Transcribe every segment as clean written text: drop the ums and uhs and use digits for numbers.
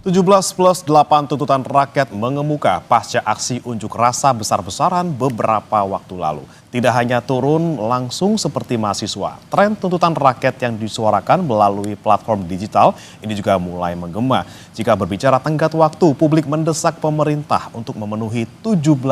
17+8 tuntutan rakyat mengemuka pasca aksi unjuk rasa besar-besaran beberapa waktu lalu. Tidak hanya turun langsung seperti mahasiswa, tren tuntutan rakyat yang disuarakan melalui platform digital ini juga mulai menggema. Jika berbicara tenggat waktu, publik mendesak pemerintah untuk memenuhi 17+8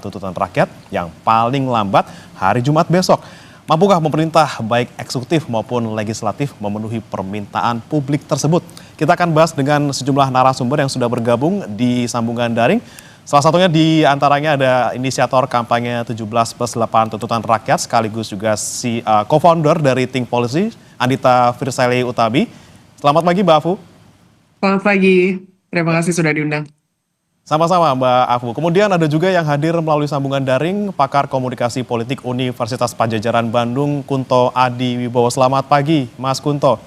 tuntutan rakyat yang paling lambat hari Jumat besok. Mampukah pemerintah baik eksekutif maupun legislatif memenuhi permintaan publik tersebut? Kita akan bahas dengan sejumlah narasumber yang sudah bergabung di sambungan daring. Salah satunya di antaranya ada inisiator kampanye 17+8 tuntutan rakyat sekaligus juga co-founder dari Think Policy, Anita Firseli Utabi. Selamat pagi Mbak Afu. Selamat pagi, terima kasih sudah diundang. Sama-sama Mbak Afu. Kemudian ada juga yang hadir melalui sambungan daring, pakar komunikasi politik Universitas Padjadjaran Bandung, Kunto Adi Wibowo. Selamat pagi Mas Kunto.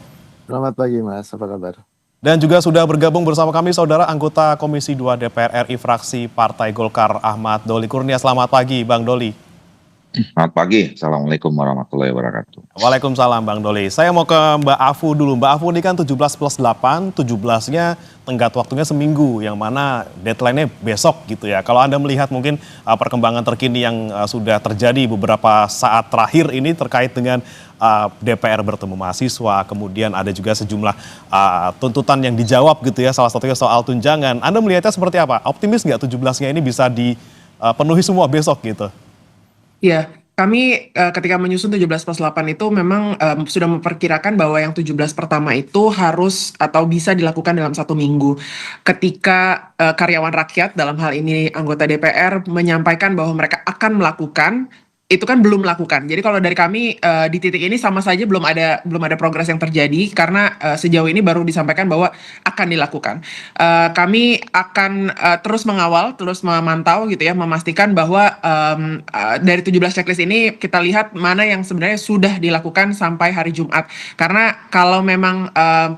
Selamat pagi Mas, apa kabar? Dan juga sudah bergabung bersama kami saudara anggota Komisi 2 DPR RI fraksi Partai Golkar Ahmad Doli Kurnia. Selamat pagi Bang Doli. Selamat pagi, Assalamualaikum warahmatullahi wabarakatuh. Waalaikumsalam Bang Doli. Saya mau ke Mbak Afu dulu. Mbak Afu ini kan 17+8, 17-nya tenggat waktunya seminggu, yang mana deadline-nya besok gitu ya. Kalau Anda melihat mungkin perkembangan terkini yang sudah terjadi beberapa saat terakhir ini terkait dengan DPR bertemu mahasiswa, kemudian ada juga sejumlah tuntutan yang dijawab gitu ya, salah satunya soal tunjangan. Anda melihatnya seperti apa? Optimis nggak 17-nya ini bisa dipenuhi semua besok gitu? Ya, kami ketika menyusun 17+8 itu memang sudah memperkirakan bahwa yang 17 pertama itu harus atau bisa dilakukan dalam 1 minggu. Ketika karyawan rakyat, dalam hal ini anggota DPR, menyampaikan bahwa mereka akan melakukan, itu kan belum melakukan. Jadi kalau dari kami di titik ini sama saja belum ada progres yang terjadi karena sejauh ini baru disampaikan bahwa akan dilakukan. Kami akan terus mengawal, terus memantau gitu ya, memastikan bahwa dari 17 checklist ini kita lihat mana yang sebenarnya sudah dilakukan sampai hari Jumat. Karena kalau memang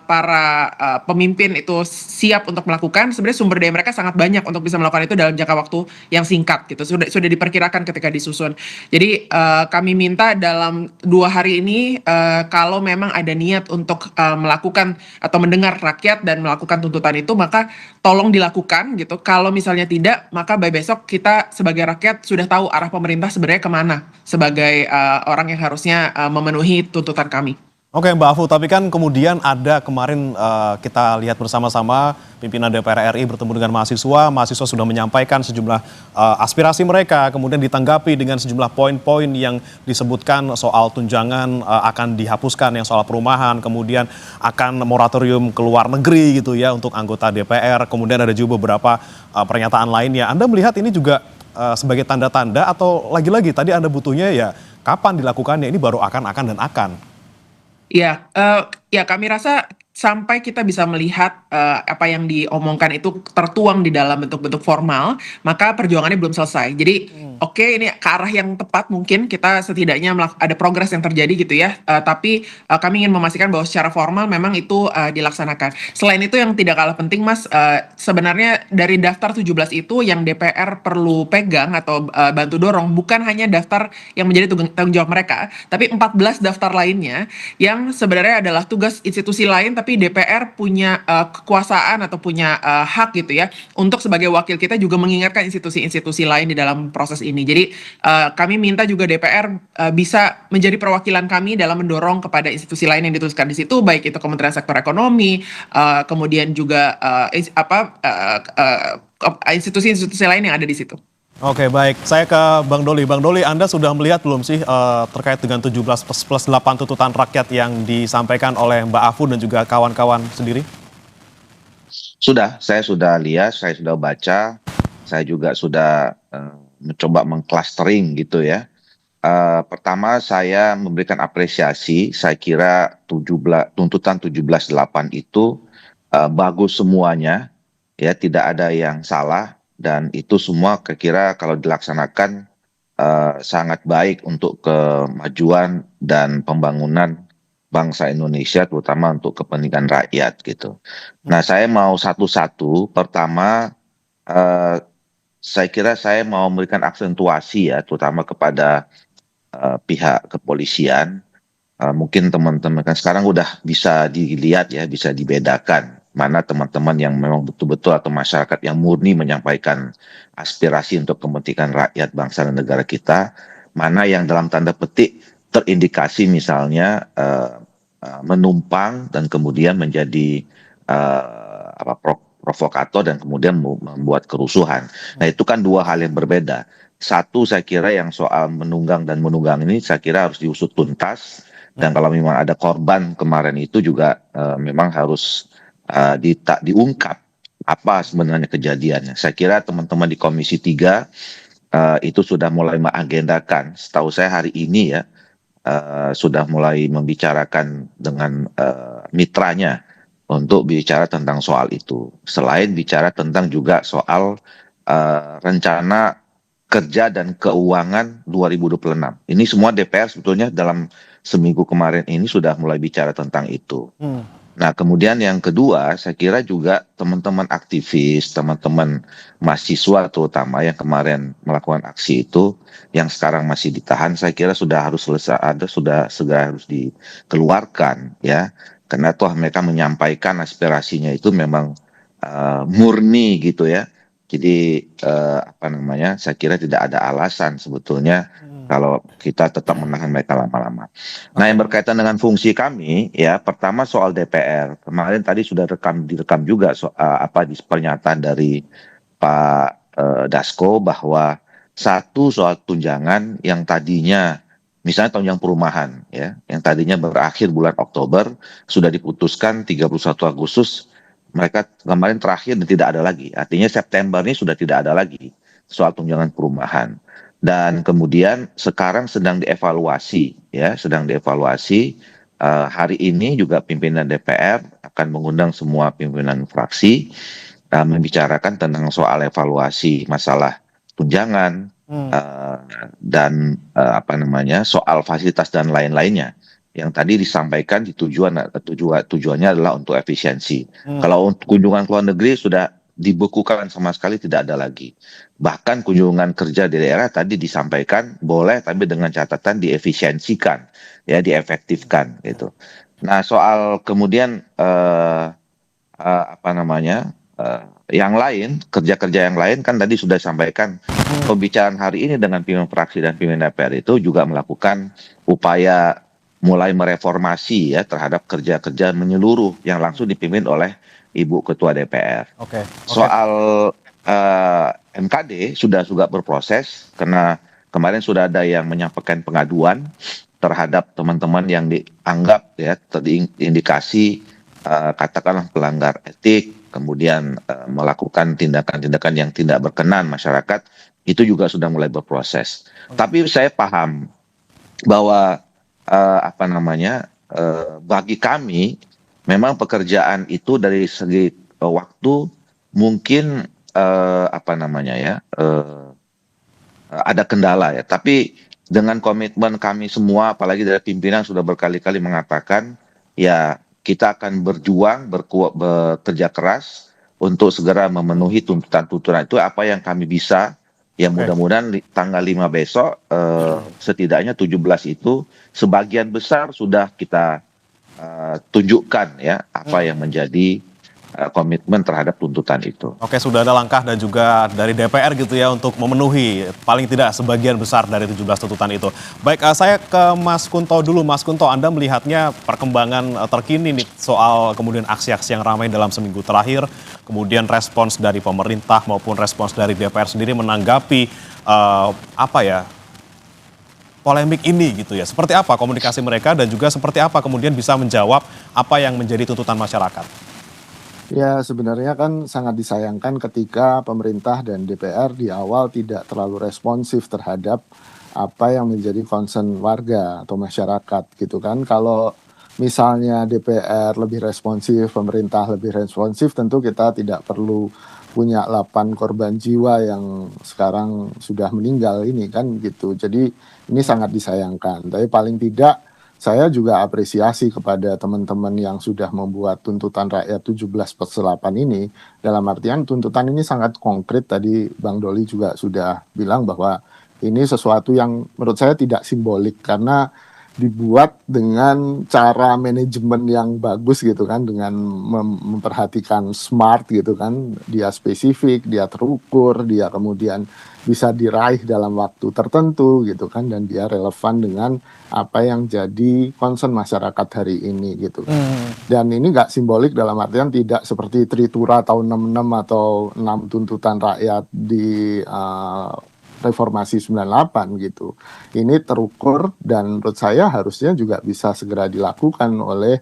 para pemimpin itu siap untuk melakukan, sebenarnya sumber daya mereka sangat banyak untuk bisa melakukan itu dalam jangka waktu yang singkat gitu. Sudah diperkirakan ketika disusun. Jadi kami minta dalam 2 hari ini kalau memang ada niat untuk melakukan atau mendengar rakyat dan melakukan tuntutan itu, maka tolong dilakukan gitu. Kalau misalnya tidak, maka by besok kita sebagai rakyat sudah tahu arah pemerintah sebenarnya kemana sebagai orang yang harusnya memenuhi tuntutan kami. Oke Mbak Afu, tapi kan kemudian ada kemarin kita lihat bersama-sama pimpinan DPR RI bertemu dengan mahasiswa sudah menyampaikan sejumlah aspirasi mereka, kemudian ditanggapi dengan sejumlah poin-poin yang disebutkan soal tunjangan akan dihapuskan, yang soal perumahan, kemudian akan moratorium ke luar negeri gitu ya untuk anggota DPR, kemudian ada juga beberapa pernyataan lainnya. Anda melihat ini juga sebagai tanda-tanda atau lagi-lagi tadi Anda butuhnya ya kapan dilakukannya, ini baru akan dan akan? Ya, kami rasa sampai kita bisa melihat apa yang diomongkan itu tertuang di dalam bentuk-bentuk formal, maka perjuangannya belum selesai. Jadi oke, ini ke arah yang tepat, mungkin kita setidaknya ada progres yang terjadi gitu ya, tapi kami ingin memastikan bahwa secara formal memang itu dilaksanakan. Selain itu yang tidak kalah penting Mas, sebenarnya dari daftar 17 itu yang DPR perlu pegang atau bantu dorong bukan hanya daftar yang menjadi tanggung jawab mereka, tapi 14 daftar lainnya yang sebenarnya adalah tugas institusi lain, tapi DPR punya kekuasaan atau punya hak gitu ya untuk sebagai wakil kita juga mengingatkan institusi-institusi lain di dalam proses ini. Jadi kami minta juga DPR bisa menjadi perwakilan kami dalam mendorong kepada institusi lain yang dituliskan di situ, baik itu Kementerian Sektor Ekonomi, kemudian juga institusi-institusi lain yang ada di situ. Oke baik, saya ke Bang Doli. Bang Doli, Anda sudah melihat belum sih terkait dengan 17+8 tuntutan rakyat yang disampaikan oleh Mbak Afu dan juga kawan-kawan sendiri? Saya sudah lihat, saya sudah baca, saya juga sudah mencoba mengclustering gitu ya. Pertama saya memberikan apresiasi, saya kira tuntutan 17+8 itu bagus semuanya, ya tidak ada yang salah. Dan itu semua kira kalau dilaksanakan sangat baik untuk kemajuan dan pembangunan bangsa Indonesia, terutama untuk kepentingan rakyat gitu. Nah saya mau satu-satu. Pertama saya kira saya mau memberikan aksentuasi ya, terutama kepada pihak kepolisian. Mungkin teman-teman kan sekarang udah bisa dilihat ya, bisa dibedakan mana teman-teman yang memang betul-betul atau masyarakat yang murni menyampaikan aspirasi untuk kepentingan rakyat bangsa dan negara kita, mana yang dalam tanda petik terindikasi misalnya menumpang dan kemudian menjadi provokator dan kemudian membuat kerusuhan. Nah, itu kan dua hal yang berbeda. Satu, saya kira yang soal menunggang dan menunggang ini saya kira harus diusut tuntas, dan kalau memang ada korban kemarin itu juga memang harus diungkap apa sebenarnya kejadiannya. Saya kira teman-teman di Komisi 3 itu sudah mulai mengagendakan, setahu saya hari ini ya, sudah mulai membicarakan dengan mitranya untuk bicara tentang soal itu. Selain bicara tentang juga soal rencana kerja dan keuangan 2026. Ini semua DPR sebetulnya dalam seminggu kemarin ini sudah mulai bicara tentang itu. Nah, kemudian yang kedua, saya kira juga teman-teman aktivis, teman-teman mahasiswa terutama yang kemarin melakukan aksi itu, yang sekarang masih ditahan, saya kira sudah harus sudah segera harus dikeluarkan, ya. Karena toh mereka menyampaikan aspirasinya itu memang murni gitu ya. Jadi saya kira tidak ada alasan sebetulnya kalau kita tetap menahan mereka lama-lama. Nah, yang berkaitan dengan fungsi kami, ya pertama soal DPR. Kemarin tadi sudah direkam juga di pernyataan dari Pak Dasko bahwa satu soal tunjangan yang tadinya misalnya tunjangan perumahan ya, yang tadinya berakhir bulan Oktober sudah diputuskan 31 Agustus. Mereka kemarin terakhir dan tidak ada lagi. Artinya September ini sudah tidak ada lagi soal tunjangan perumahan. Dan kemudian sekarang sedang dievaluasi, ya, sedang dievaluasi. Hari ini juga pimpinan DPR akan mengundang semua pimpinan fraksi membicarakan tentang soal evaluasi masalah tunjangan dan soal fasilitas dan lain-lainnya. Yang tadi disampaikan tujuannya adalah untuk efisiensi. Kalau kunjungan ke luar negeri sudah dibekukan sama sekali, tidak ada lagi. Bahkan kunjungan kerja di daerah tadi disampaikan boleh, tapi dengan catatan diefisiensikan, ya, diefektifkan gitu. Nah, soal kemudian yang lain, kerja-kerja yang lain kan tadi sudah disampaikan. Pembicaraan hari ini dengan pimpinan fraksi dan pimpinan DPR itu juga melakukan upaya mulai mereformasi ya terhadap kerja-kerja menyeluruh yang langsung dipimpin oleh Ibu Ketua DPR. Soal MKD sudah juga berproses karena kemarin sudah ada yang menyampaikan pengaduan terhadap teman-teman yang dianggap ya terindikasi katakanlah pelanggar etik, kemudian melakukan tindakan-tindakan yang tidak berkenan masyarakat, itu juga sudah mulai berproses. Tapi saya paham bahwa bagi kami memang pekerjaan itu dari segi waktu mungkin ada kendala ya. Tapi dengan komitmen kami semua, apalagi dari pimpinan sudah berkali-kali mengatakan ya kita akan berjuang, bekerja keras untuk segera memenuhi tuntutan-tuntutan itu apa yang kami bisa. Ya mudah-mudahan tanggal 5 besok setidaknya 17 itu sebagian besar sudah kita tunjukkan ya apa yang menjadi komitmen terhadap tuntutan itu. Oke, sudah ada langkah dan juga dari DPR gitu ya untuk memenuhi paling tidak sebagian besar dari 17 tuntutan itu. Baik, saya ke Mas Kunto dulu. Mas Kunto, Anda melihatnya perkembangan terkini nih soal kemudian aksi-aksi yang ramai dalam seminggu terakhir, kemudian respons dari pemerintah maupun respons dari DPR sendiri menanggapi polemik ini gitu ya. Seperti apa komunikasi mereka dan juga seperti apa kemudian bisa menjawab apa yang menjadi tuntutan masyarakat? Ya, sebenarnya kan sangat disayangkan ketika pemerintah dan DPR di awal tidak terlalu responsif terhadap apa yang menjadi concern warga atau masyarakat gitu kan. Kalau misalnya DPR lebih responsif, pemerintah lebih responsif, tentu kita tidak perlu punya 8 korban jiwa yang sekarang sudah meninggal ini kan gitu. Jadi ini sangat disayangkan. Tapi paling tidak saya juga apresiasi kepada teman-teman yang sudah membuat tuntutan rakyat 17/8 ini. Dalam artian tuntutan ini sangat konkret. Tadi Bang Doli juga sudah bilang bahwa ini sesuatu yang menurut saya tidak simbolik. Karena dibuat dengan cara manajemen yang bagus gitu kan, dengan memperhatikan smart gitu kan, dia spesifik, dia terukur, dia kemudian bisa diraih dalam waktu tertentu gitu kan, dan dia relevan dengan apa yang jadi concern masyarakat hari ini gitu kan. Dan ini nggak simbolik dalam artian tidak seperti Tritura tahun 66 atau 6 tuntutan rakyat di reformasi 98 gitu. Ini terukur dan menurut saya harusnya juga bisa segera dilakukan oleh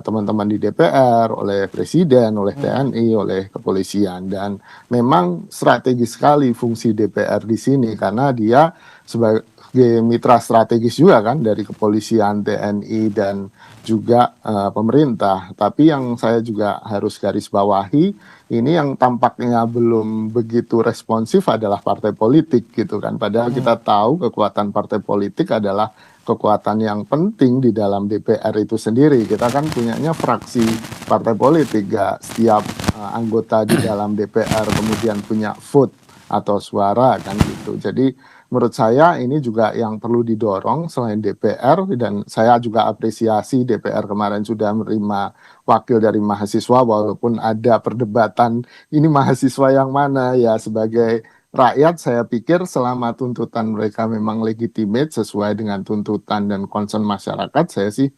teman-teman di DPR, oleh Presiden, oleh TNI, oleh kepolisian. Dan memang strategis sekali fungsi DPR di sini karena dia sebagai mitra strategis juga kan dari kepolisian, TNI dan juga pemerintah. Tapi yang saya juga harus garis bawahi, ini yang tampaknya belum begitu responsif adalah partai politik gitu kan. Padahal kita tahu kekuatan partai politik adalah kekuatan yang penting di dalam DPR itu sendiri. Kita kan punyanya fraksi partai politik, gak setiap anggota di dalam DPR kemudian punya vote atau suara kan gitu. Jadi menurut saya ini juga yang perlu didorong selain DPR, dan saya juga apresiasi DPR kemarin sudah menerima wakil dari mahasiswa walaupun ada perdebatan ini mahasiswa yang mana ya. Sebagai rakyat saya pikir selama tuntutan mereka memang legitimate sesuai dengan tuntutan dan concern masyarakat, saya sih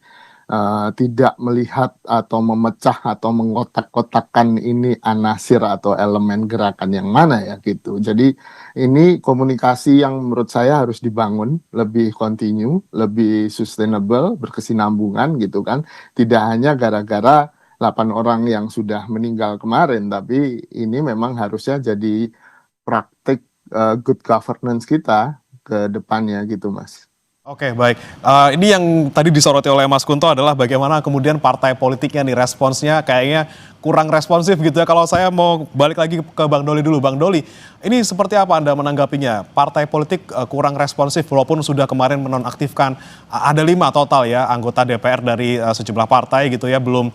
tidak melihat atau memecah atau mengotak-kotakan ini anasir atau elemen gerakan yang mana ya gitu. Jadi ini komunikasi yang menurut saya harus dibangun lebih kontinu, lebih sustainable, berkesinambungan gitu kan. Tidak hanya gara-gara 8 orang yang sudah meninggal kemarin, tapi ini memang harusnya jadi praktik good governance kita ke depannya gitu, Mas. Oke, baik. Ini yang tadi disoroti oleh Mas Kunto adalah bagaimana kemudian partai politiknya nih responsnya kayaknya kurang responsif gitu ya. Kalau saya mau balik lagi ke Bang Doli dulu. Bang Doli, ini seperti apa Anda menanggapinya? Partai politik kurang responsif walaupun sudah kemarin menonaktifkan ada 5 total ya anggota DPR dari sejumlah partai gitu ya. Belum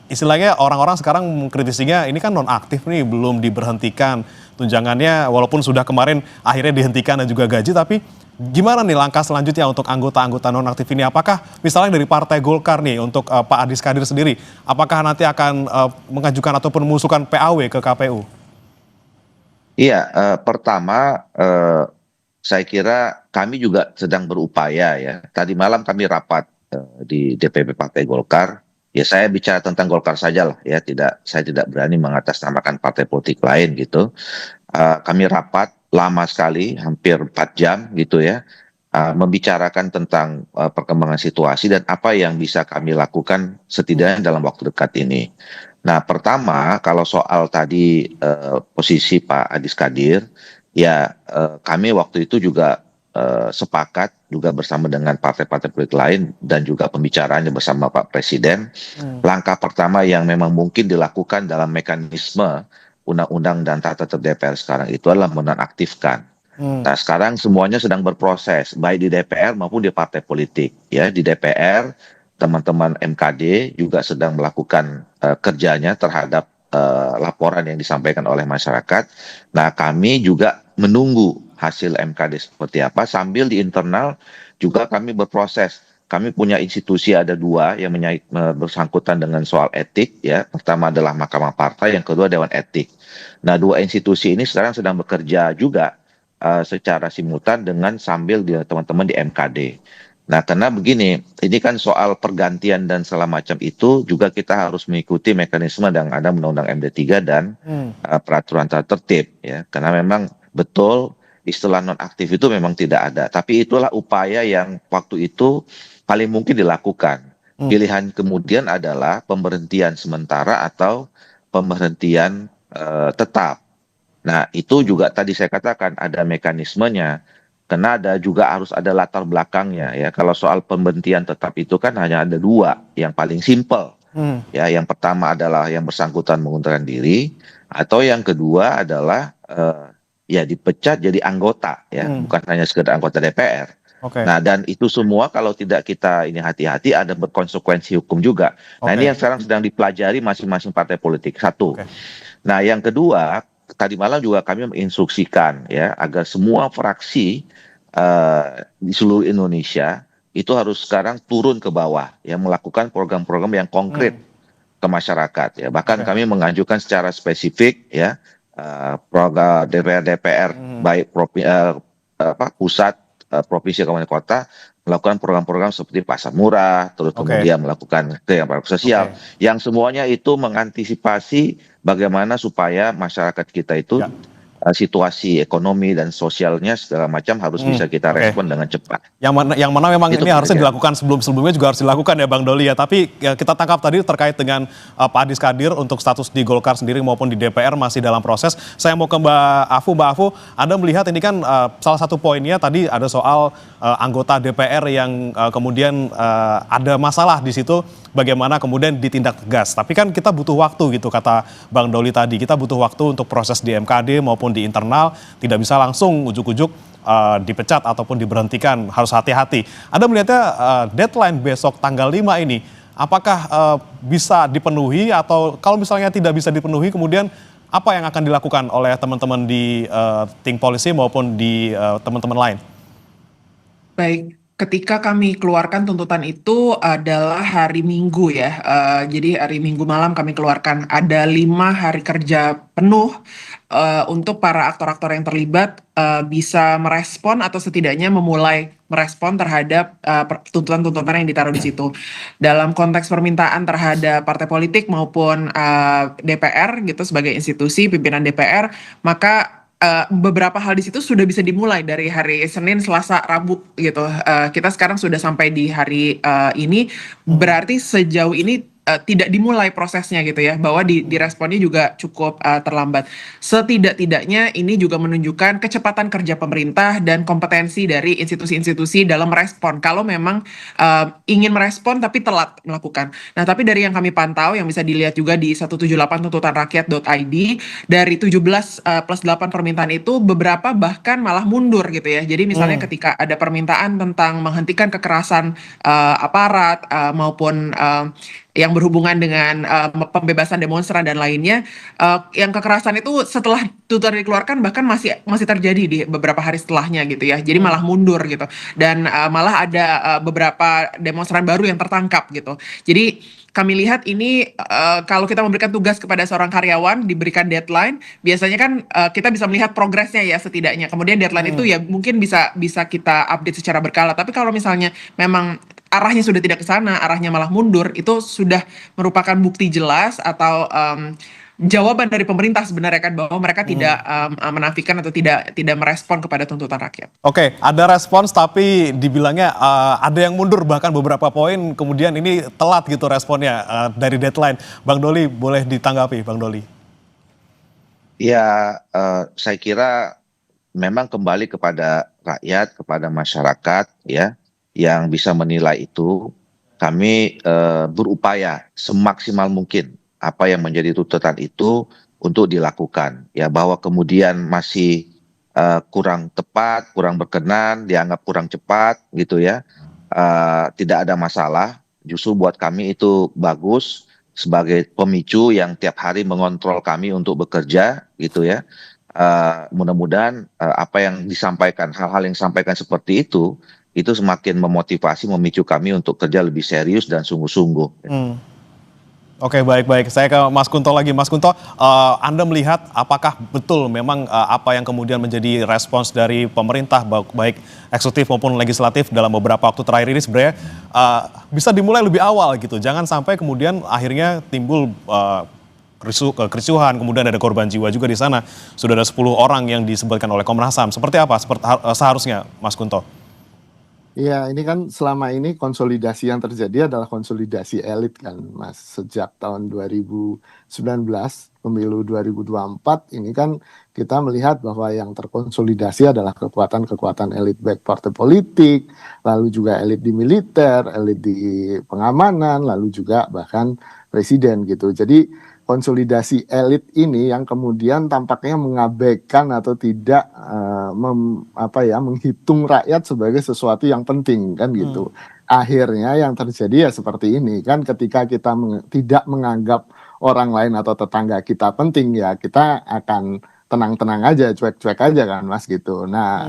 istilahnya orang-orang sekarang mengkritisinya ini kan nonaktif nih, belum diberhentikan tunjangannya walaupun sudah kemarin akhirnya dihentikan dan juga gaji, tapi gimana nih langkah selanjutnya untuk anggota-anggota nonaktif ini? Apakah misalnya dari Partai Golkar nih untuk Pak Adis Kadir sendiri, apakah nanti akan mengajukan ataupun mengusulkan PAW ke KPU? Iya, pertama saya kira kami juga sedang berupaya ya. Tadi malam kami rapat di DPP Partai Golkar. Ya saya bicara tentang Golkar saja lah ya. Saya tidak berani mengatasnamakan partai politik lain gitu. Kami rapat lama sekali, hampir 4 jam gitu ya, membicarakan tentang perkembangan situasi dan apa yang bisa kami lakukan setidaknya dalam waktu dekat ini. Nah, pertama kalau soal tadi posisi Pak Adis Kadir, ya kami waktu itu juga sepakat juga bersama dengan partai-partai politik lain dan juga pembicaraannya bersama Pak Presiden. Langkah pertama yang memang mungkin dilakukan dalam mekanisme undang-undang dan tata tertib DPR sekarang itu adalah menonaktifkan. Nah, sekarang semuanya sedang berproses, baik di DPR maupun di partai politik. Ya, di DPR teman-teman MKD juga sedang melakukan kerjanya terhadap laporan yang disampaikan oleh masyarakat. Nah, kami juga menunggu hasil MKD seperti apa. Sambil di internal juga kami berproses. Kami punya institusi ada 2 yang bersangkutan dengan soal etik ya. Pertama adalah Mahkamah Partai, yang kedua Dewan Etik. Nah, 2 institusi ini sekarang sedang bekerja juga secara simultan dengan sambil teman-teman di MKD. Nah, karena begini, ini kan soal pergantian dan segala macam itu juga kita harus mengikuti mekanisme yang ada Undang-Undang MD3 dan peraturan tata tertib ya. Karena memang betul istilah nonaktif itu memang tidak ada. Tapi itulah upaya yang waktu itu paling mungkin dilakukan. Pilihan kemudian adalah pemberhentian sementara atau pemberhentian tetap. Nah, itu juga tadi saya katakan ada mekanismenya. Karena juga harus ada latar belakangnya ya. Kalau soal pemberhentian tetap itu kan hanya ada 2 yang paling simpel. Ya, yang pertama adalah yang bersangkutan mengundurkan diri, atau yang kedua adalah ya dipecat jadi anggota ya, bukan hanya sekedar anggota DPR. Nah, dan itu semua kalau tidak kita ini hati-hati ada berkonsekuensi hukum juga. Nah, ini yang sekarang sedang dipelajari masing-masing partai politik. 1. Nah, yang kedua, tadi malam juga kami menginstruksikan ya agar semua fraksi di seluruh Indonesia itu harus sekarang turun ke bawah, ya melakukan program-program yang konkret ke masyarakat. Ya, bahkan kami mengajukan secara spesifik ya program DPR baik pusat, provinsi, kabupaten, kota melakukan program-program seperti pasar murah, terus kemudian melakukan program sosial, yang semuanya itu mengantisipasi bagaimana supaya masyarakat kita itu situasi ekonomi dan sosialnya segala macam harus bisa kita respon dengan cepat. Yang mana memang Itu ini harusnya pengertian. dilakukan sebelumnya juga harus dilakukan ya Bang Doli ya. Tapi ya, kita tangkap tadi terkait dengan Pak Adis Kadir untuk status di Golkar sendiri maupun di DPR masih dalam proses. Saya mau ke Mbak Afu. Mbak Afu, Anda melihat ini kan salah satu poinnya tadi ada soal anggota DPR yang kemudian ada masalah di situ. Bagaimana kemudian ditindak tegas. Tapi kan kita butuh waktu gitu, kata Bang Doli tadi. Kita butuh waktu untuk proses di MKD maupun di internal. Tidak bisa langsung ujuk-ujuk dipecat ataupun diberhentikan. Harus hati-hati. Anda melihatnya deadline besok tanggal 5 ini, apakah bisa dipenuhi atau kalau misalnya tidak bisa dipenuhi, kemudian apa yang akan dilakukan oleh teman-teman di tim polisi maupun di teman-teman lain? Baik, ketika kami keluarkan tuntutan itu adalah hari Minggu ya. Jadi hari Minggu malam kami keluarkan ada 5 hari kerja penuh untuk para aktor-aktor yang terlibat bisa merespon atau setidaknya memulai merespon terhadap tuntutan-tuntutan yang ditaruh di situ. Dalam konteks permintaan terhadap partai politik maupun DPR gitu sebagai institusi pimpinan DPR, maka beberapa hal di situ sudah bisa dimulai dari hari Senin, Selasa, Rabu gitu. Kita sekarang sudah sampai di hari ini, berarti sejauh ini tidak dimulai prosesnya gitu ya, bahwa diresponnya juga cukup terlambat. Setidak-tidaknya ini juga menunjukkan kecepatan kerja pemerintah dan kompetensi dari institusi-institusi dalam merespon. Kalau memang ingin merespon tapi telat melakukan. Nah, tapi dari yang kami pantau, yang bisa dilihat juga di 178tuntutanrakyat.id, dari 17 plus 8 permintaan itu, beberapa bahkan malah mundur gitu ya. Jadi misalnya ketika ada permintaan tentang menghentikan kekerasan aparat maupun yang berhubungan dengan pembebasan demonstran dan lainnya, yang kekerasan itu setelah tuntutan dikeluarkan bahkan masih terjadi di beberapa hari setelahnya gitu ya. Jadi malah mundur gitu. Dan malah ada beberapa demonstran baru yang tertangkap gitu. Jadi kami lihat ini kalau kita memberikan tugas kepada seorang karyawan, diberikan deadline, biasanya kan kita bisa melihat progresnya ya setidaknya. Kemudian deadline itu ya mungkin bisa kita update secara berkala. Tapi kalau misalnya memang arahnya sudah tidak ke sana, arahnya malah mundur, itu sudah merupakan bukti jelas atau jawaban dari pemerintah sebenarnya kan, bahwa mereka tidak menafikan atau tidak merespon kepada tuntutan rakyat. Oke, ada respons tapi dibilangnya ada yang mundur bahkan beberapa poin, kemudian ini telat gitu responnya dari deadline. Bang Doli, boleh ditanggapi Bang Doli? Ya, saya kira memang kembali kepada rakyat, kepada masyarakat ya, yang bisa menilai itu. Kami berupaya semaksimal mungkin apa yang menjadi tuntutan itu untuk dilakukan. Ya, bahwa kemudian masih kurang tepat, kurang berkenan, dianggap kurang cepat gitu ya. Tidak ada masalah. Justru buat kami itu bagus sebagai pemicu yang tiap hari mengontrol kami untuk bekerja gitu ya. Mudah-mudahan apa yang disampaikan, hal-hal yang disampaikan seperti itu semakin memotivasi, memicu kami untuk kerja lebih serius dan sungguh-sungguh. Oke, baik-baik. Saya ke Mas Kunto lagi. Mas Kunto, Anda melihat apakah betul memang apa yang kemudian menjadi respons dari pemerintah, baik eksekutif maupun legislatif dalam beberapa waktu terakhir ini sebenarnya bisa dimulai lebih awal gitu. Jangan sampai kemudian akhirnya timbul kericuhan, kemudian ada korban jiwa juga di sana. Sudah ada 10 orang yang disebutkan oleh Komnas HAM. Seperti apa seharusnya, Mas Kunto? Iya, ini kan selama ini konsolidasi yang terjadi adalah konsolidasi elit kan, Mas. Sejak tahun 2019, pemilu 2024, ini kan kita melihat bahwa yang terkonsolidasi adalah kekuatan-kekuatan elit baik partai politik, lalu juga elit di militer, elit di pengamanan, lalu juga bahkan presiden gitu. Jadi konsolidasi elit ini yang kemudian tampaknya mengabaikan atau tidak menghitung rakyat sebagai sesuatu yang penting kan gitu. Akhirnya yang terjadi ya seperti ini kan, ketika kita tidak menganggap orang lain atau tetangga kita penting, ya kita akan tenang-tenang aja, cuek-cuek aja kan Mas gitu. Nah,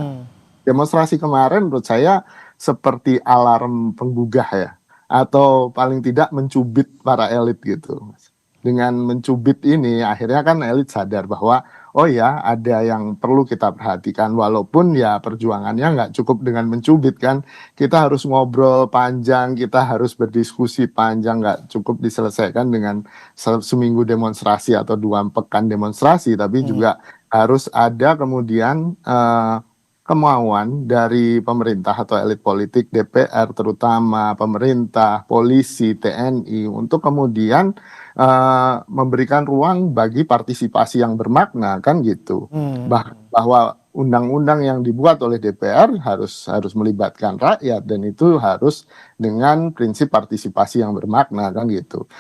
demonstrasi kemarin menurut saya seperti alarm penggugah ya, atau paling tidak mencubit para elit gitu. Dengan mencubit ini akhirnya kan elit sadar bahwa oh ya ada yang perlu kita perhatikan, walaupun ya perjuangannya nggak cukup dengan mencubit kan, kita harus ngobrol panjang, kita harus berdiskusi panjang, nggak cukup diselesaikan dengan seminggu demonstrasi atau 2 pekan demonstrasi, tapi juga harus ada kemudian kemauan dari pemerintah atau elit politik, DPR terutama, pemerintah, polisi, TNI untuk kemudian memberikan ruang bagi partisipasi yang bermakna kan gitu. Bahwa undang-undang yang dibuat oleh DPR harus melibatkan rakyat, dan itu harus dengan prinsip partisipasi yang bermakna kan gitu.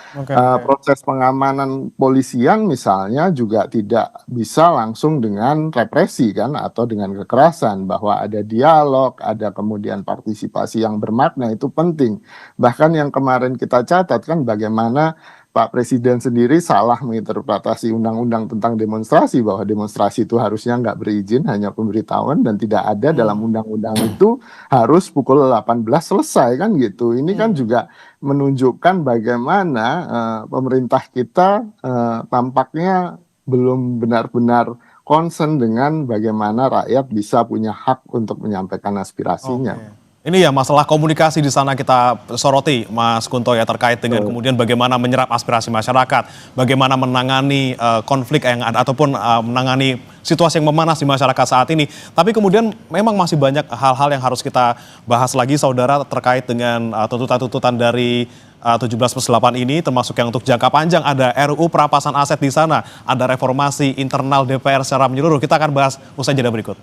Proses pengamanan polisian misalnya juga tidak bisa langsung dengan represi kan, atau dengan kekerasan, bahwa ada dialog, ada kemudian partisipasi yang bermakna, itu penting. Bahkan yang kemarin kita catat kan bagaimana Pak Presiden sendiri salah menginterpretasi undang-undang tentang demonstrasi, bahwa demonstrasi itu harusnya nggak berizin, hanya pemberitahuan, dan tidak ada dalam undang-undang itu harus pukul 18 selesai kan gitu. Ini kan juga menunjukkan bagaimana pemerintah kita tampaknya belum benar-benar concern dengan bagaimana rakyat bisa punya hak untuk menyampaikan aspirasinya. Ini ya masalah komunikasi di sana kita soroti, Mas Kunto, ya, terkait dengan kemudian bagaimana menyerap aspirasi masyarakat, bagaimana menangani konflik yang ada ataupun menangani situasi yang memanas di masyarakat saat ini. Tapi kemudian memang masih banyak hal-hal yang harus kita bahas lagi, saudara, terkait dengan tuntutan-tuntutan dari 17+8 ini, termasuk yang untuk jangka panjang. Ada RUU perampasan aset di sana, ada reformasi internal DPR secara menyeluruh. Kita akan bahas usai jeda berikut.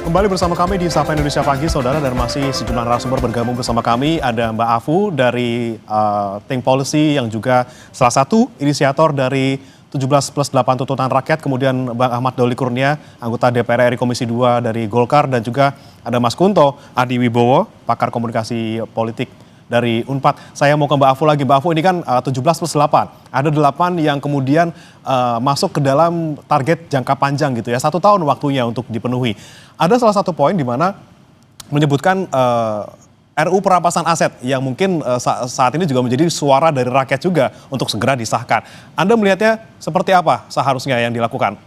Kembali bersama kami di Sapa Indonesia Pagi, saudara, dan masih sejumlah narasumber bergabung bersama kami. Ada Mbak Afu dari Think Policy yang juga salah satu inisiator dari 17+8 tuntutan rakyat, kemudian Bang Ahmad Doli Kurnia, anggota DPR RI Komisi 2 dari Golkar, dan juga ada Mas Kunto Adi Wibowo, pakar komunikasi politik dari Unpad. Saya mau ke Mbak Afu lagi. Mbak Afu, ini kan 17+8. Ada 8 yang kemudian masuk ke dalam target jangka panjang gitu ya. 1 tahun waktunya untuk dipenuhi. Ada salah satu poin di mana menyebutkan RUU perampasan aset yang mungkin saat ini juga menjadi suara dari rakyat juga untuk segera disahkan. Anda melihatnya seperti apa seharusnya yang dilakukan?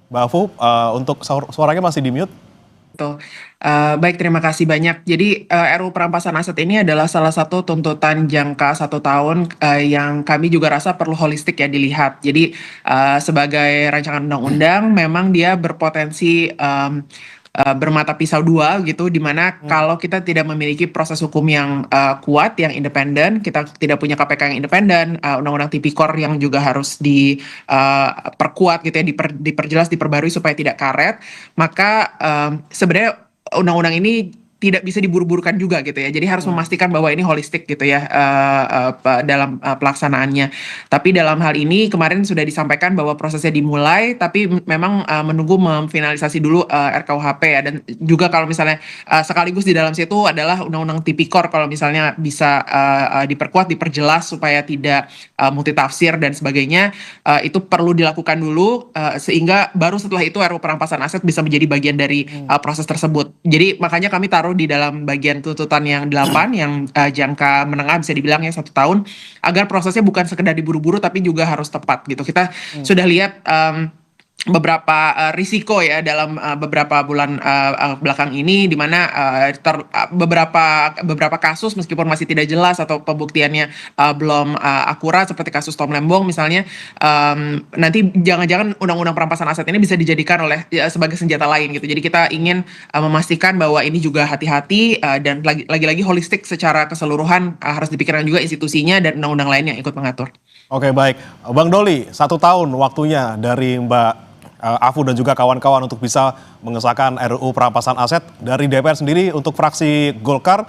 Mbak Afu, untuk suaranya masih di-mute. Betul. Baik, terima kasih banyak. Jadi RUU perampasan aset ini adalah salah satu tuntutan jangka 1 tahun yang kami juga rasa perlu holistik ya dilihat. Jadi sebagai rancangan undang-undang memang dia berpotensi bermata pisau 2 gitu, dimana kalau kita tidak memiliki proses hukum yang kuat, yang independen, kita tidak punya KPK yang independen, undang-undang tipikor yang juga harus diperkuat gitu ya, diperjelas, diperbarui supaya tidak karet, maka sebenarnya undang-undang ini tidak bisa diburu-burukan juga gitu ya. Jadi harus memastikan bahwa ini holistik gitu ya dalam pelaksanaannya. Tapi dalam hal ini kemarin sudah disampaikan bahwa prosesnya dimulai, tapi memang menunggu memfinalisasi dulu RKUHP ya. Dan juga kalau misalnya sekaligus di dalam situ adalah undang-undang tipikor, kalau misalnya bisa diperkuat, diperjelas supaya tidak multitafsir dan sebagainya, itu perlu dilakukan dulu sehingga baru setelah itu RUU perampasan aset bisa menjadi bagian dari proses tersebut. Jadi makanya kami taruh di dalam bagian tuntutan yang 8 yang jangka menengah, bisa dibilang ya 1 tahun, agar prosesnya bukan sekedar diburu-buru tapi juga harus tepat gitu. Kita sudah lihat beberapa risiko ya dalam beberapa bulan belakang ini, di mana beberapa kasus meskipun masih tidak jelas atau pembuktiannya belum akurat, seperti kasus Tom Lembong misalnya, nanti jangan-jangan undang-undang perampasan aset ini bisa dijadikan sebagai senjata lain gitu. Jadi kita ingin memastikan bahwa ini juga hati-hati dan lagi-lagi holistik secara keseluruhan, harus dipikirkan juga institusinya dan undang-undang lain yang ikut mengatur. Oke, baik. Bang Doli, 1 tahun waktunya dari Mbak Afu dan juga kawan-kawan untuk bisa mengesahkan RUU perampasan aset. Dari DPR sendiri untuk fraksi Golkar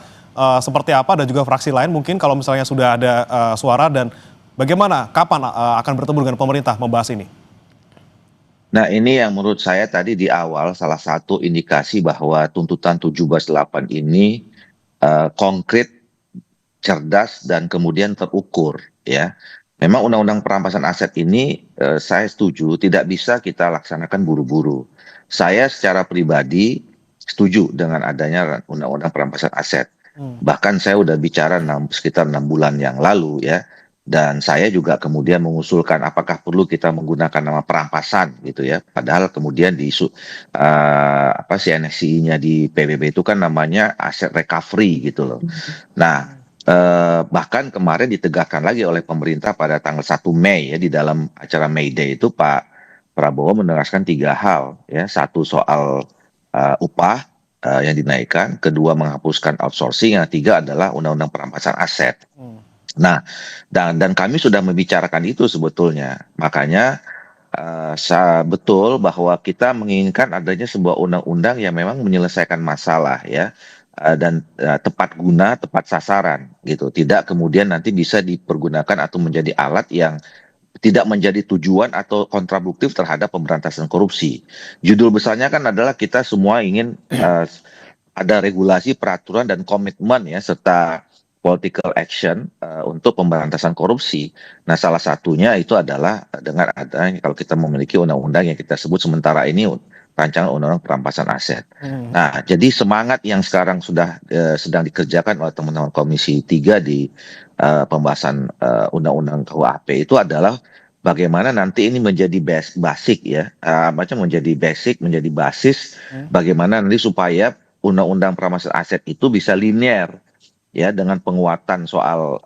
seperti apa, dan juga fraksi lain mungkin kalau misalnya sudah ada suara, dan bagaimana, kapan akan bertemu dengan pemerintah membahas ini? Nah, ini yang menurut saya tadi di awal salah satu indikasi bahwa tuntutan 17+8 ini konkret cerdas dan kemudian terukur ya. Memang undang-undang perampasan aset ini saya setuju tidak bisa kita laksanakan buru-buru. Saya secara pribadi setuju dengan adanya undang-undang perampasan aset. Bahkan saya udah bicara sekitar 6 bulan yang lalu ya. Dan saya juga kemudian mengusulkan apakah perlu kita menggunakan nama perampasan gitu ya. Padahal kemudian di CNSI-nya di PBB itu kan namanya aset recovery gitu loh. Nah, bahkan kemarin ditegakkan lagi oleh pemerintah pada tanggal 1 Mei ya di dalam acara May Day itu Pak Prabowo menegaskan 3 hal ya. Satu soal upah yang dinaikkan, kedua menghapuskan outsourcing, yang ketiga adalah undang-undang perampasan aset. Nah, dan kami sudah membicarakan itu sebetulnya. Makanya betul bahwa kita menginginkan adanya sebuah undang-undang yang memang menyelesaikan masalah ya. Dan tepat guna, tepat sasaran gitu. Tidak kemudian nanti bisa dipergunakan atau menjadi alat yang tidak menjadi tujuan atau kontraproduktif terhadap pemberantasan korupsi. Judul besarnya kan adalah kita semua ingin ada regulasi, peraturan, dan komitmen ya, serta political action untuk pemberantasan korupsi. Nah, salah satunya itu adalah dengan adanya kalau kita memiliki undang-undang yang kita sebut sementara ini rancangan undang-undang perampasan aset. Nah, jadi semangat yang sekarang sedang dikerjakan oleh teman-teman Komisi 3 di pembahasan undang-undang KUHP itu adalah bagaimana nanti ini menjadi basic ya, menjadi basis bagaimana nanti supaya undang-undang perampasan aset itu bisa linear ya dengan penguatan soal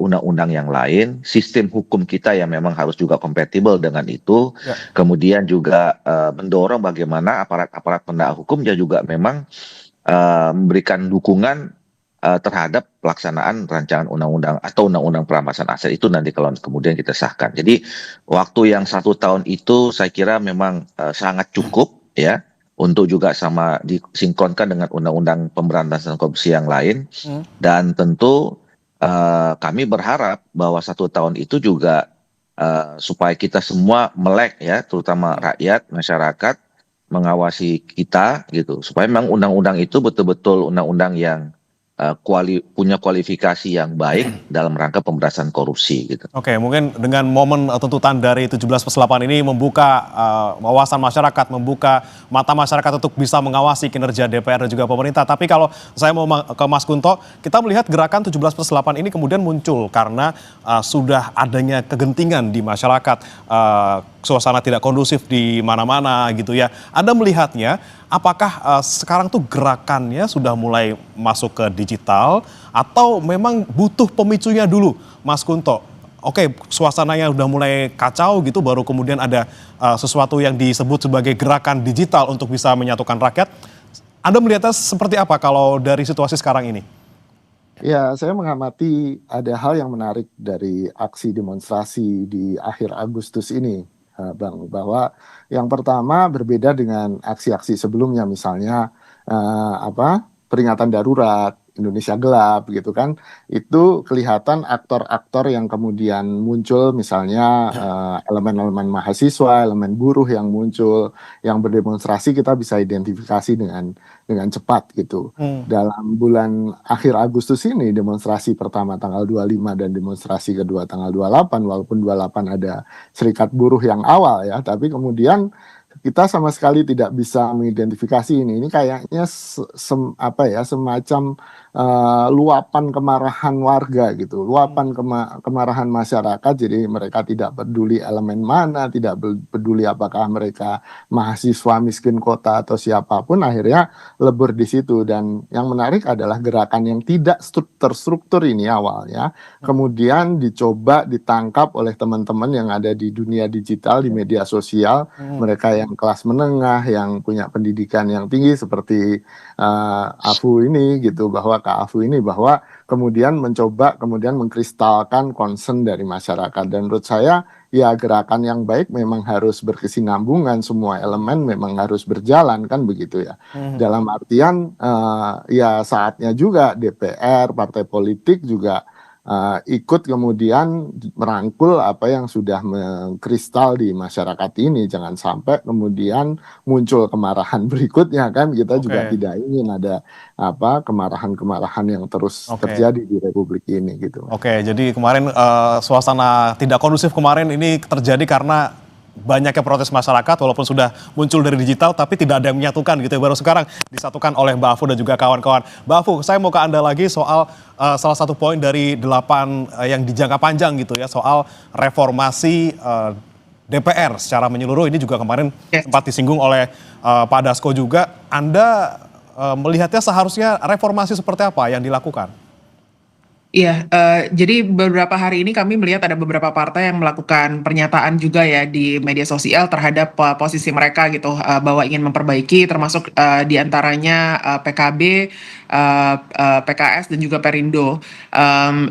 undang-undang yang lain, sistem hukum kita yang memang harus juga kompatibel dengan itu, kemudian juga mendorong bagaimana aparat-aparat penegak hukum juga memang memberikan dukungan terhadap pelaksanaan rancangan undang-undang atau undang-undang perampasan aset itu nanti kalau kemudian kita sahkan. Jadi waktu yang 1 tahun itu saya kira memang sangat cukup ya, untuk juga sama disinkronkan dengan undang-undang pemberantasan korupsi yang lain. Dan tentu kami berharap bahwa 1 tahun itu juga supaya kita semua melek ya, terutama rakyat, masyarakat, mengawasi kita gitu. Supaya memang undang-undang itu betul-betul undang-undang yang punya kualifikasi yang baik dalam rangka pemberantasan korupsi gitu. Oke, mungkin dengan momen tuntutan dari 17+8 ini membuka wawasan masyarakat, membuka mata masyarakat untuk bisa mengawasi kinerja DPR dan juga pemerintah. Tapi kalau saya mau ke Mas Kunto, kita melihat gerakan 17+8 ini kemudian muncul karena sudah adanya kegentingan di masyarakat, suasana tidak kondusif di mana-mana gitu ya. Anda melihatnya, apakah sekarang tuh gerakannya sudah mulai masuk ke digital atau memang butuh pemicunya dulu, Mas Kunto? Oke, suasananya udah mulai kacau gitu, baru kemudian ada sesuatu yang disebut sebagai gerakan digital untuk bisa menyatukan rakyat. Anda melihatnya seperti apa kalau dari situasi sekarang ini? Ya, saya mengamati ada hal yang menarik dari aksi demonstrasi di akhir Agustus ini, Bang, bahwa yang pertama berbeda dengan aksi-aksi sebelumnya, misalnya peringatan darurat, Indonesia gelap gitu kan, itu kelihatan aktor-aktor yang kemudian muncul, misalnya elemen-elemen mahasiswa, elemen buruh yang muncul, yang berdemonstrasi kita bisa identifikasi dengan cepat gitu. Dalam bulan akhir Agustus ini, demonstrasi pertama tanggal 25 dan demonstrasi kedua tanggal 28, walaupun 28 ada serikat buruh yang awal ya, tapi kemudian kita sama sekali tidak bisa mengidentifikasi ini. Ini kayaknya semacam luapan kemarahan warga gitu, luapan kemarahan masyarakat. Jadi mereka tidak peduli elemen mana, tidak peduli apakah mereka mahasiswa miskin kota atau siapapun, akhirnya lebur di situ. Dan yang menarik adalah gerakan yang tidak terstruktur ini awalnya, kemudian dicoba ditangkap oleh teman-teman yang ada di dunia digital, di media sosial, mereka yang kelas menengah, yang punya pendidikan yang tinggi seperti Afu ini gitu, bahwa Kak Afu ini, bahwa kemudian mencoba kemudian mengkristalkan concern dari masyarakat. Dan menurut saya ya gerakan yang baik memang harus berkesinambungan, semua elemen memang harus berjalan kan begitu ya. Dalam artian ya saatnya juga DPR, partai politik juga ikut kemudian merangkul apa yang sudah mengkristal di masyarakat ini. Jangan sampai kemudian muncul kemarahan berikutnya kan, kita juga Oke, tidak ingin ada kemarahan-kemarahan yang terus oke. terjadi di republik ini gitu. Oke, jadi kemarin suasana tidak kondusif kemarin ini terjadi karena banyaknya protes masyarakat walaupun sudah muncul dari digital tapi tidak ada yang menyatukan gitu ya. Baru sekarang disatukan oleh Mbak Afu dan juga kawan-kawan. Mbak Afu, saya mau ke Anda lagi soal salah satu poin dari 8 yang dijangka panjang gitu ya, soal reformasi DPR secara menyeluruh. Ini juga kemarin Yes. sempat disinggung oleh Pak Dasko juga. Anda melihatnya seharusnya reformasi seperti apa yang dilakukan? Iya, jadi beberapa hari ini kami melihat ada beberapa partai yang melakukan pernyataan juga ya di media sosial terhadap posisi mereka gitu, bahwa ingin memperbaiki termasuk di antaranya PKB, PKS dan juga Perindo,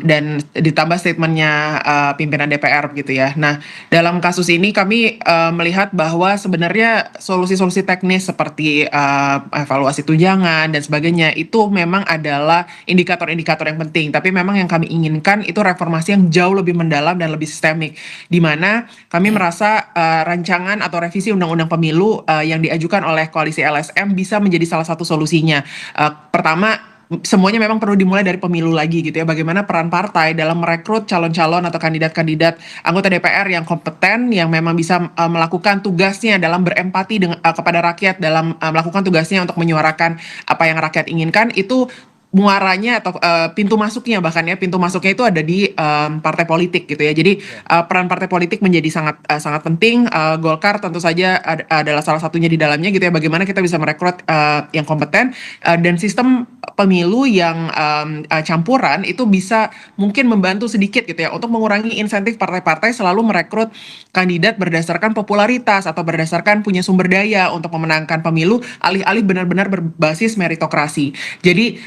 dan ditambah statementnya pimpinan DPR gitu ya. Nah, dalam kasus ini kami melihat bahwa sebenarnya solusi-solusi teknis seperti evaluasi tunjangan dan sebagainya itu memang adalah indikator-indikator yang penting, tapi memang yang kami inginkan itu reformasi yang jauh lebih mendalam dan lebih sistemik, di mana kami merasa rancangan atau revisi undang-undang pemilu yang diajukan oleh koalisi LSM bisa menjadi salah satu solusinya. Pertama, semuanya memang perlu dimulai dari pemilu lagi gitu ya. Bagaimana peran partai dalam merekrut calon-calon atau kandidat-kandidat anggota DPR yang kompeten, yang memang bisa melakukan tugasnya dalam berempati kepada rakyat, dalam melakukan tugasnya untuk menyuarakan apa yang rakyat inginkan, itu muaranya atau pintu masuknya, bahkan ya pintu masuknya itu ada di partai politik gitu ya. Jadi peran partai politik menjadi sangat sangat penting. Golkar tentu saja adalah salah satunya di dalamnya gitu ya. Bagaimana kita bisa merekrut yang kompeten, dan sistem pemilu yang campuran itu bisa mungkin membantu sedikit gitu ya untuk mengurangi insentif partai-partai selalu merekrut kandidat berdasarkan popularitas atau berdasarkan punya sumber daya untuk memenangkan pemilu, alih-alih benar-benar berbasis meritokrasi. Jadi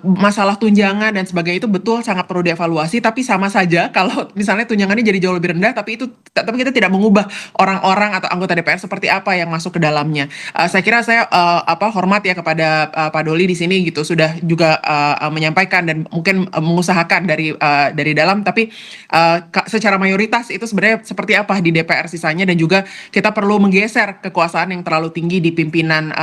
masalah tunjangan dan sebagainya itu betul sangat perlu dievaluasi, tapi sama saja kalau misalnya tunjangannya jadi jauh lebih rendah, tapi kita tidak mengubah orang-orang atau anggota DPR seperti apa yang masuk ke dalamnya. Saya kira saya hormat ya kepada Pak Doli di sini gitu, sudah juga menyampaikan dan mungkin mengusahakan dari dalam, tapi secara mayoritas itu sebenarnya seperti apa di DPR sisanya, dan juga kita perlu menggeser kekuasaan yang terlalu tinggi di pimpinan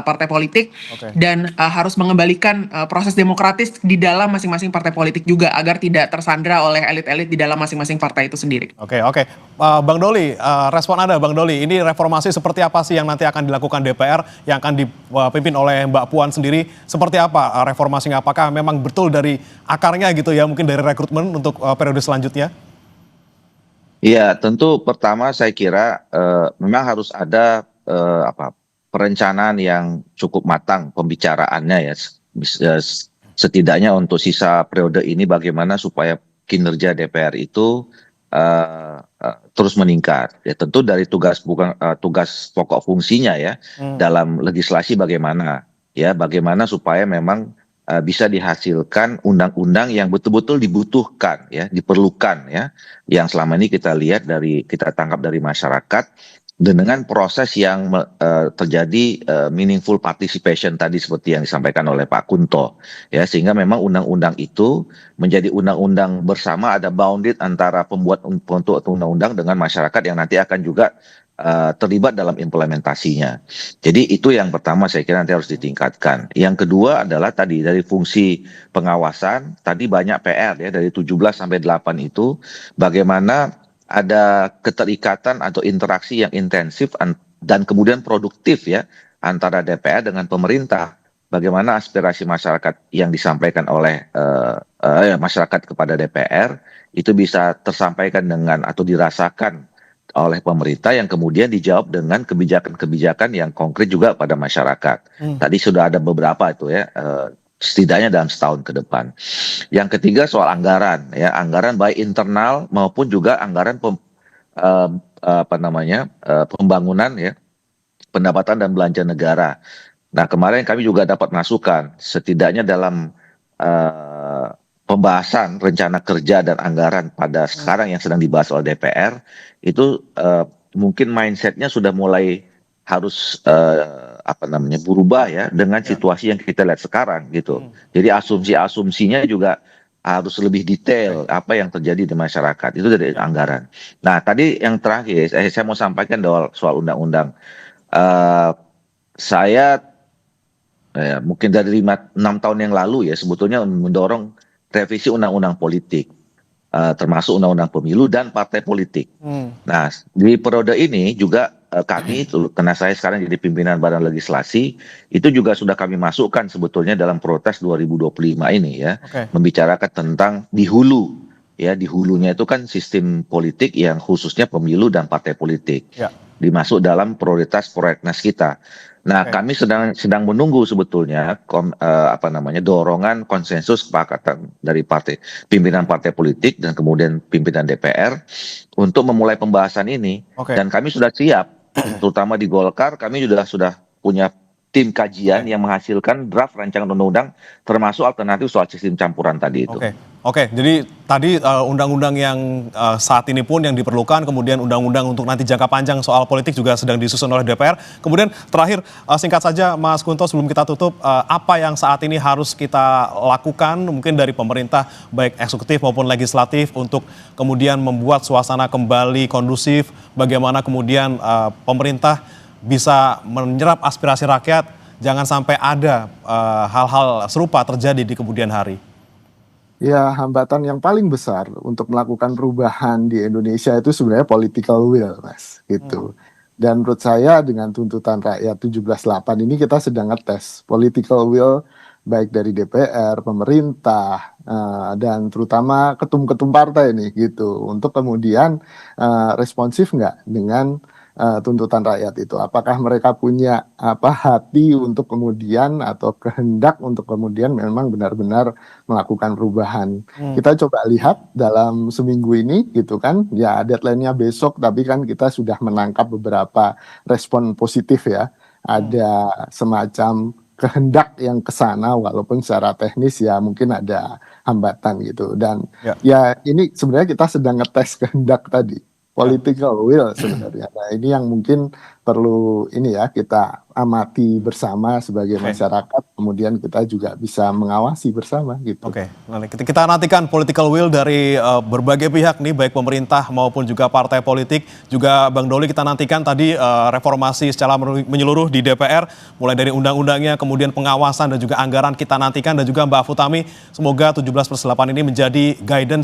partai politik, Oke. dan harus mengembalikan proses demokratis di dalam masing-masing partai politik juga, agar tidak tersandra oleh elit-elit di dalam masing-masing partai itu sendiri. Oke, oke. Bang Doli, respon Anda Bang Doli, ini reformasi seperti apa sih yang nanti akan dilakukan DPR yang akan dipimpin oleh Mbak Puan sendiri? Seperti apa reformasinya? Apakah memang betul dari akarnya gitu ya, mungkin dari rekrutmen untuk periode selanjutnya? Iya, tentu pertama saya kira memang harus ada perencanaan yang cukup matang pembicaraannya ya. Setidaknya untuk sisa periode ini bagaimana supaya kinerja DPR itu terus meningkat. Ya tentu dari tugas pokok fungsinya ya dalam legislasi bagaimana supaya memang bisa dihasilkan undang-undang yang betul-betul dibutuhkan ya, diperlukan ya, yang selama ini kita tangkap dari masyarakat, dan dengan proses yang terjadi meaningful participation tadi seperti yang disampaikan oleh Pak Kunto ya, sehingga memang undang-undang itu menjadi undang-undang bersama, ada bounded antara pembuat undang-undang dengan masyarakat yang nanti akan juga terlibat dalam implementasinya. Jadi itu yang pertama saya kira nanti harus ditingkatkan. Yang kedua adalah tadi dari fungsi pengawasan, tadi banyak PR ya, dari 17 sampai 8 itu bagaimana ada keterikatan atau interaksi yang intensif dan kemudian produktif ya antara DPR dengan pemerintah. Bagaimana aspirasi masyarakat yang disampaikan oleh masyarakat kepada DPR itu bisa tersampaikan dengan atau dirasakan oleh pemerintah, yang kemudian dijawab dengan kebijakan-kebijakan yang konkret juga pada masyarakat. Tadi sudah ada beberapa itu ya, setidaknya dalam setahun ke depan. Yang ketiga soal anggaran ya, anggaran baik internal maupun juga anggaran pembangunan ya, pendapatan dan belanja negara. Nah, kemarin kami juga dapat masukan setidaknya dalam pembahasan rencana kerja dan anggaran pada sekarang yang sedang dibahas oleh DPR itu mungkin mindsetnya sudah mulai harus berubah ya dengan situasi yang kita lihat sekarang gitu. Jadi asumsinya juga harus lebih detail apa yang terjadi di masyarakat itu dari anggaran. Nah, tadi yang terakhir saya mau sampaikan soal undang-undang. Eh, saya mungkin dari 6 tahun yang lalu ya sebetulnya mendorong revisi undang-undang politik, termasuk undang-undang pemilu dan partai politik. Nah, di periode ini juga kami, karena saya sekarang jadi pimpinan Badan Legislasi, itu juga sudah kami masukkan sebetulnya dalam Protes 2025 ini ya, membicarakan tentang di hulu. Ya, di hulunya itu kan sistem politik yang khususnya pemilu dan partai politik. Dimasuk dalam prioritas prolegnas kita. Nah, kami sedang menunggu sebetulnya dorongan konsensus kesepakatan dari pimpinan partai politik dan kemudian pimpinan DPR untuk memulai pembahasan ini. Dan kami sudah siap, terutama di Golkar, kami sudah punya tim kajian yang menghasilkan draft rancangan undang-undang termasuk alternatif soal sistem campuran tadi itu. Oke, jadi tadi undang-undang yang saat ini pun yang diperlukan, kemudian undang-undang untuk nanti jangka panjang soal politik juga sedang disusun oleh DPR. Kemudian terakhir singkat saja Mas Kunto sebelum kita tutup, apa yang saat ini harus kita lakukan mungkin dari pemerintah baik eksekutif maupun legislatif untuk kemudian membuat suasana kembali kondusif, bagaimana kemudian pemerintah bisa menyerap aspirasi rakyat, jangan sampai ada hal-hal serupa terjadi di kemudian hari. Ya, hambatan yang paling besar untuk melakukan perubahan di Indonesia itu sebenarnya political will, Mas, gitu. Dan menurut saya dengan tuntutan rakyat 17.8 ini kita sedang ngetes political will baik dari DPR, pemerintah, dan terutama ketum-ketum partai nih gitu, untuk kemudian responsif nggak dengan tuntutan rakyat itu. Apakah mereka punya hati untuk kemudian atau kehendak untuk kemudian memang benar-benar melakukan perubahan. Kita coba lihat dalam seminggu ini gitu kan, ya deadline-nya besok, tapi kan kita sudah menangkap beberapa respon positif ya. Ada semacam kehendak yang kesana walaupun secara teknis ya mungkin ada hambatan gitu. Dan ya ini sebenarnya kita sedang ngetes kehendak tadi. Political will sebenarnya. Nah, ini yang mungkin perlu kita amati bersama sebagai masyarakat, kemudian kita juga bisa mengawasi bersama gitu. Kita nantikan political will dari berbagai pihak nih, baik pemerintah maupun juga partai politik. Juga Bang Doli kita nantikan tadi reformasi secara menyeluruh di DPR, mulai dari undang-undangnya, kemudian pengawasan dan juga anggaran kita nantikan, dan juga Mbak Futami, semoga 17+8 ini menjadi guidance